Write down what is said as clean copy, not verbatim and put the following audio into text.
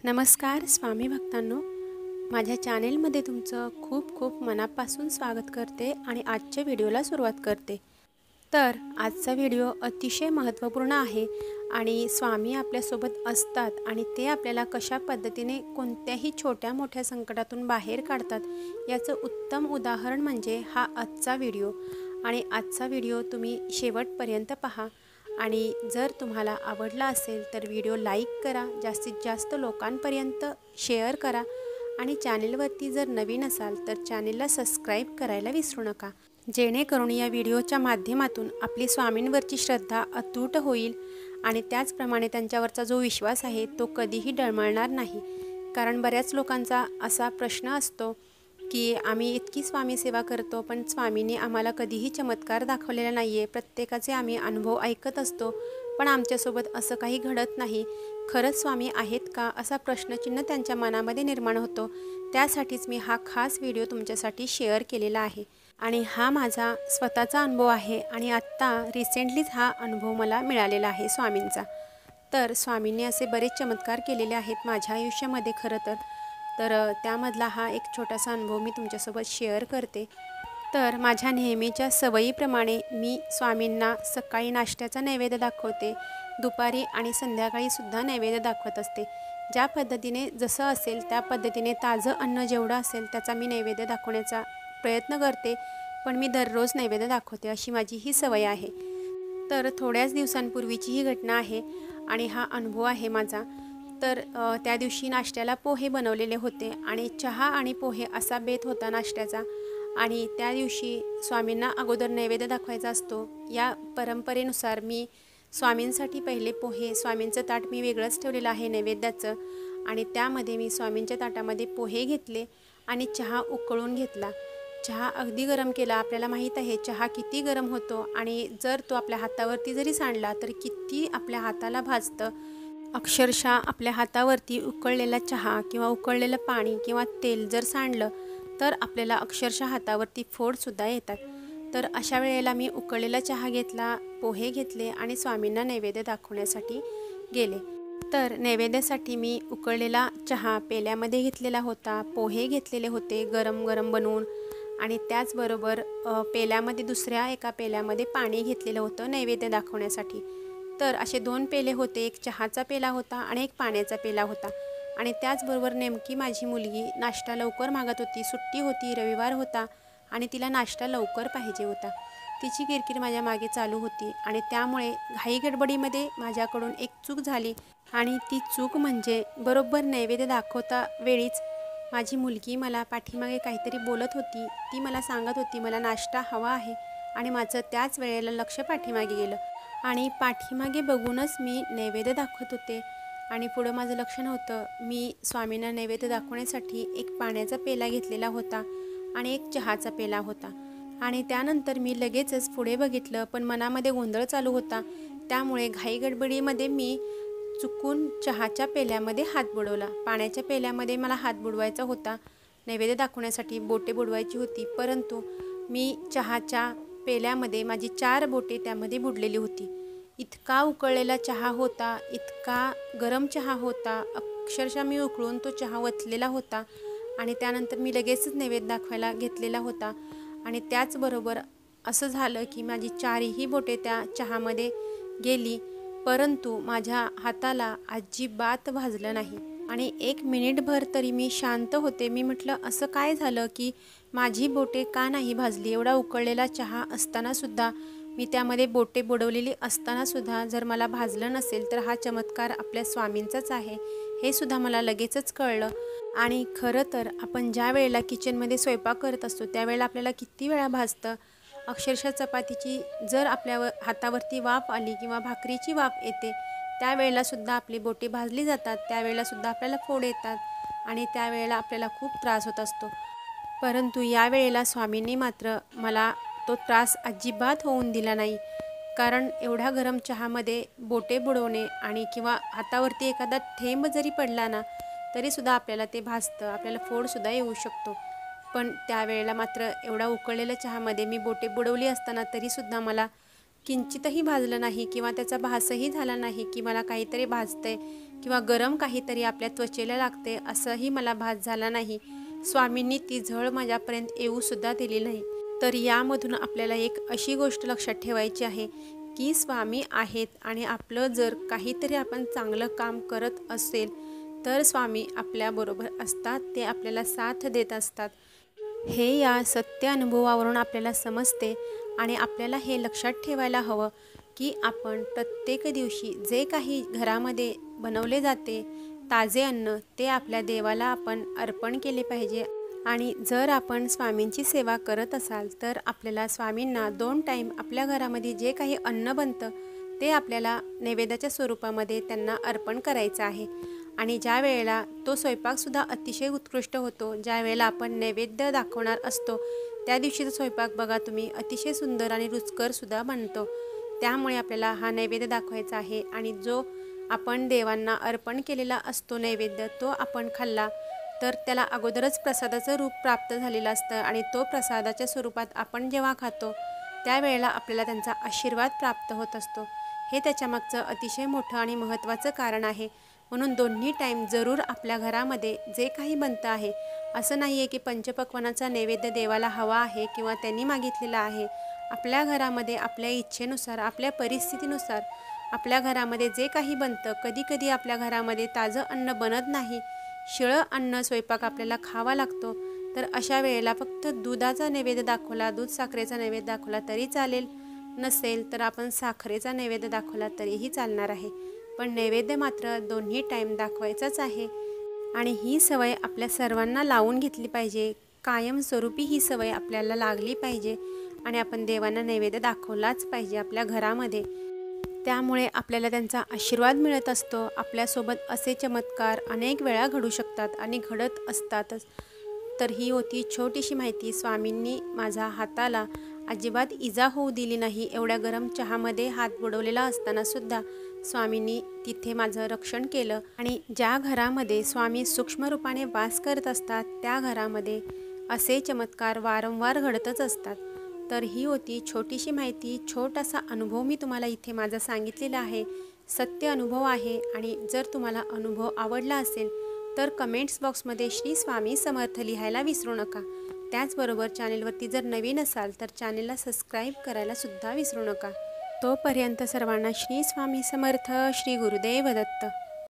नमस्कार स्वामी भक्तांनो, माझ्या चॅनेलमध्ये तुमचं खूप खूप मनापासून स्वागत करते आणि आजच्या व्हिडिओला सुरुवात करते। तर आजचा व्हिडिओ अतिशय महत्त्वपूर्ण आहे आणि स्वामी आपल्यासोबत असतात आणि ते आपल्याला कशा पद्धतीने कोणत्याही छोट्या मोठ्या संकटातून बाहेर काढतात याचं उत्तम उदाहरण म्हणजे हा आजचा व्हिडिओ। आणि आजचा व्हिडिओ तुम्ही शेवटपर्यंत पहा आणि जर तुम्हाला आवडला असेल तर व्हिडिओ लाईक करा, जास्तीत जास्त लोकांपर्यंत शेअर करा आणि चॅनेलवरती जर नवीन असाल तर चॅनेलला सबस्क्राईब करायला विसरू नका, जेणेकरून या व्हिडिओच्या माध्यमातून आपली स्वामींवरची श्रद्धा अतूट होईल आणि त्याचप्रमाणे त्यांच्यावरचा जो विश्वास आहे तो कधीही डळमळणार नाही। कारण बऱ्याच लोकांचा असा प्रश्न असतो की आम्ही इतकी स्वामी सेवा करतो पण स्वामींनी आम्हाला कधीही चमत्कार दाखवलेला नाही आहे। प्रत्येकाचे आम्ही अनुभव ऐकत असतो पण आमच्यासोबत असं काही घडत नाही, खरंच स्वामी आहेत का असा प्रश्नचिन्ह त्यांच्या मनामध्ये निर्माण होतो। त्यासाठीच मी हा खास व्हिडिओ तुमच्यासाठी शेअर केलेला आहे आणि हा माझा स्वतःचा अनुभव आहे आणि आत्ता रिसेंटलीच हा अनुभव मला मिळालेला आहे स्वामींचा। तर स्वामींनी असे बरेच चमत्कार केलेले आहेत माझ्या आयुष्यामध्ये खरं तर त्यामधला हा एक छोटासा अनुभव मी तुमच्यासोबत शेअर करते। तर माझ्या नेहमीच्या सवयीप्रमाणे मी स्वामींना सकाळी नाश्त्याचा नैवेद्य दाखवते, दुपारी आणि संध्याकाळी सुद्धा नैवेद्य दाखवत असते। ज्या पद्धतीने जसं असेल त्या पद्धतीने ताजं अन्न जेवढं असेल त्याचा मी नैवेद्य दाखवण्याचा प्रयत्न करते, पण मी दररोज नैवेद्य दाखवते अशी माझी ही सवय आहे। तर थोड्याच दिवसांपूर्वीची ही घटना आहे आणि हा अनुभव आहे माझा। तर त्या दिवशी नाश्त्याला पोहे बनवलेले होते आणि चहा आणि पोहे असा बेत होता नाश्त्याचा आणि त्या दिवशी स्वामींना अगोदर नैवेद्य दाखवायचा असतो। या परंपरेनुसार मी स्वामींसाठी पहिले पोहे, स्वामींचं ताट मी वेगळंच ठेवलेलं आहे नैवेद्याचं आणि त्यामध्ये मी स्वामींच्या ताटामध्ये पोहे घेतले आणि चहा उकळून घेतला। चहा अगदी गरम केला, आपल्याला माहीत आहे चहा किती गरम होतो आणि जर तो आपल्या हातावरती जरी सांडला तर किती आपल्या हाताला भाजतं। अक्षरशः आपल्या हातावरती उकळलेला चहा किंवा उकळलेलं पाणी किंवा तेल जर सांडलं तर आपल्याला अक्षरशः हातावरती फोडसुद्धा येतात। तर अशा वेळेला मी उकळलेला चहा घेतला, पोहे घेतले आणि स्वामींना नैवेद्य दाखवण्यासाठी गेले। तर नैवेद्यासाठी मी उकळलेला चहा पेल्यामध्ये घेतलेला होता, पोहे घेतलेले होते गरम गरम बनवून आणि त्याचबरोबर पेल्यामध्ये दुसऱ्या एका पेल्यामध्ये पाणी घेतलेलं होतं नैवेद्य दाखवण्यासाठी। तर असे दोन पेले होते, एक चहाचा पेला होता आणि एक पाण्याचा पेला होता आणि त्याचबरोबर नेमकी माझी मुलगी नाश्ता लवकर मागत होती, सुट्टी होती, रविवार होता आणि तिला नाश्ता लवकर पाहिजे होता। तिची किरकिर माझ्या मागे चालू होती आणि त्यामुळे घाई गडबडीमध्ये माझ्याकडून एक चूक झाली आणि ती चूक म्हणजे बरोबर नैवेद्य दाखवता वेळीच माझी मुलगी मला पाठीमागे काहीतरी बोलत होती। ती मला सांगत होती मला नाश्ता हवा आहे आणि माझं त्याच वेळेला लक्ष पाठीमागे गेलं आणि पाठीमागे बघूनच मी नैवेद्य दाखवत होते आणि पुढं माझं लक्ष नव्हतं। मी स्वामींना नैवेद्य दाखवण्यासाठी एक पाण्याचा पेला घेतलेला होता आणि एक चहाचा पेला होता आणि त्यानंतर मी लगेचच पुढे बघितलं पण मनामध्ये गोंधळ चालू होता, त्यामुळे घाई गडबडीमध्ये मी चुकून चहाच्या पेल्यामध्ये हात बुडवला। पाण्याच्या पेल्यामध्ये मला हात बुडवायचा होता, नैवेद्य दाखवण्यासाठी बोटे बुडवायची होती, परंतु मी चहाच्या पेल्यामध्ये माझी 4 बोटे त्यामध्ये बुडलेली होती। इतका उकळलेला चहा होता, इतका गरम चहा होता, अक्षरशः मी उकळून तो चहा वतलेला होता आणि त्यानंतर मी लगेचच नैवेद्य दाखवायला घेतलेला होता आणि त्याचबरोबर असं झालं की माझी 4ही बोटे त्या चहामध्ये गेली, परंतु माझ्या हाताला अजिबात भाजलं नाही आणि 1 मिनिटभर तरी मी शांत होते। मी म्हटलं असं काय झालं की माझी बोटे का नाही भाजली, एवढा उकळलेला चहा असतानासुद्धा मी त्यामध्ये बोटे बुडवलेली असतानासुद्धा जर मला भाजलं नसेल तर हा चमत्कार आपल्या स्वामींचाच आहे हे सुद्धा मला लगेचच कळलं। आणि खरं तर आपण ज्या वेळेला किचनमध्ये स्वयंपाक करत असतो त्यावेळेला आपल्याला किती वेळा भाजतं, अक्षरशः चपातीची जर आपल्या हातावरती वाफ आली किंवा भाकरीची वाफ येते त्यावेळेलासुद्धा आपली बोटे भाजली जातात, त्यावेळेलासुद्धा आपल्याला फोड येतात आणि त्यावेळेला आपल्याला खूप त्रास होत असतो। परंतु यावेळेला स्वामींनी मात्र मला तो त्रास अजिबात होऊन दिला नाही, कारण एवढ्या गरम चहामध्ये बोटे बुडवणे आणि किंवा हातावरती एखादा थेंब जरी पडला ना तरीसुद्धा आपल्याला ते भाजतं, आपल्याला फोडसुद्धा येऊ शकतो। पण त्यावेळेला मात्र एवढा उकळलेल्या चहामध्ये मी बोटे बुडवली असताना तरीसुद्धा मला किंचितही भाजलं नाही किंवा त्याचा भासही झाला नाही की मला काहीतरी भाजतंय किंवा गरम काहीतरी आपल्या त्वचेला लागते असंही मला भास झाला नाही. स्वामींनी ती झळ माझ्यापर्यंत येऊसुद्धा दिली नाही. तर यामधून आपल्याला एक अशी गोष्ट लक्षात ठेवायची आहे की स्वामी आहेत आणि आपलं जर काहीतरी आपण चांगलं काम करत असेल तर स्वामी आपल्याबरोबर असतात, ते आपल्याला साथ देत असतात. हे या सत्य अनुभवावरून आपल्याला समजते आणि आपल्याला हे लक्षात ठेवायला हवं की आपण प्रत्येक दिवशी जे काही घरामध्ये बनवले जाते ताजे अन्न ते आपल्या देवाला आपण अर्पण केले पाहिजे. आणि जर आपण स्वामींची सेवा करत असाल तर आपल्याला स्वामींना 2 टाईम आपल्या घरामध्ये जे काही अन्न बनतं ते आपल्याला नैवेद्याच्या स्वरूपामध्ये त्यांना अर्पण करायचं आहे. आणि ज्या वेळेला तो स्वयंपाकसुद्धा अतिशय उत्कृष्ट होतो, ज्या वेळेला आपण नैवेद्य दाखवणार असतो त्या दिवशीचा स्वयंपाक बघा तुम्ही अतिशय सुंदर आणि रुचकरसुद्धा बनतो. त्यामुळे आपल्याला हा नैवेद्य दाखवायचा आहे आणि जो आपण देवांना अर्पण केलेला असतो नैवेद्य तो आपण खाल्ला तर त्याला अगोदरच प्रसादाचं रूप प्राप्त झालेलं असतं आणि तो प्रसादाच्या स्वरूपात आपण जेव्हा खातो त्यावेळेला आपल्याला त्यांचा आशीर्वाद प्राप्त होत असतो. हे त्याच्यामागचं अतिशय मोठं आणि महत्त्वाचं कारण आहे. म्हणून दोन्ही टाईम जरूर आपल्या घरामध्ये जे काही बनतं आहे, असं नाही आहे की पंचपक्वान्नाचा नैवेद्य देवाला हवा आहे किंवा त्यांनी मागितलेला आहे. आपल्या घरामध्ये आपल्या इच्छेनुसार आपल्या परिस्थितीनुसार आपल्या घरामध्ये जे काही बनतं, कधीकधी आपल्या घरामध्ये ताजं अन्न बनत नाही, शिळं अन्न स्वयंपाक आपल्याला खावा लागतो, तर अशा वेळेला फक्त दुधाचा नैवेद्य दाखवला, दूध साखरेचा नैवेद्य दाखवला तरी चालेल, नसेल तर आपण साखरेचा नैवेद्य दाखवला तरीही चालणार आहे. पण नैवेद्य मात्र दोन्ही टाईम दाखवायचाच आहे. आणि ही सवय आपल्या सर्वांना लावून घेतली पाहिजे. कायमस्वरूपी ही सवय आपल्याला लागली पाहिजे आणि आपण देवांना नैवेद्य दाखवलाच पाहिजे आपल्या घरामध्ये. त्यामुळे आपल्याला त्यांचा आशीर्वाद मिळत असतो. आपल्यासोबत असे चमत्कार अनेक वेळा घडू शकतात आणि घडत असतातच. तर ही होती छोटीशी माहिती. स्वामींनी माझ्या हाताला अजिबात इजा होऊ दिली नाही. एवढ्या गरम चहामध्ये हात बुडवलेला असतानासुद्धा स्वामींनी तिथे माझं रक्षण केलं. आणि ज्या घरामध्ये स्वामी सूक्ष्म रूपाने वास करत असतात त्या घरामध्ये असे चमत्कार वारंवार घडतच असतात. तर ही होती छोटीशी माहिती, छोटासा अनुभव मी तुम्हाला इथे माझा सांगितलेला आहे. सत्य अनुभव आहे आणि जर तुम्हाला अनुभव आवडला असेल तर कमेंट्स बॉक्समध्ये श्री स्वामी समर्थ लिहायला विसरू नका. त्याचबरोबर चॅनेलवरती जर नवीन असाल तर चॅनेलला सबस्क्राईब करायला सुद्धा विसरू नका. तोपर्यंत सर्वांना श्री स्वामी समर्थ. श्री गुरुदेव दत्त.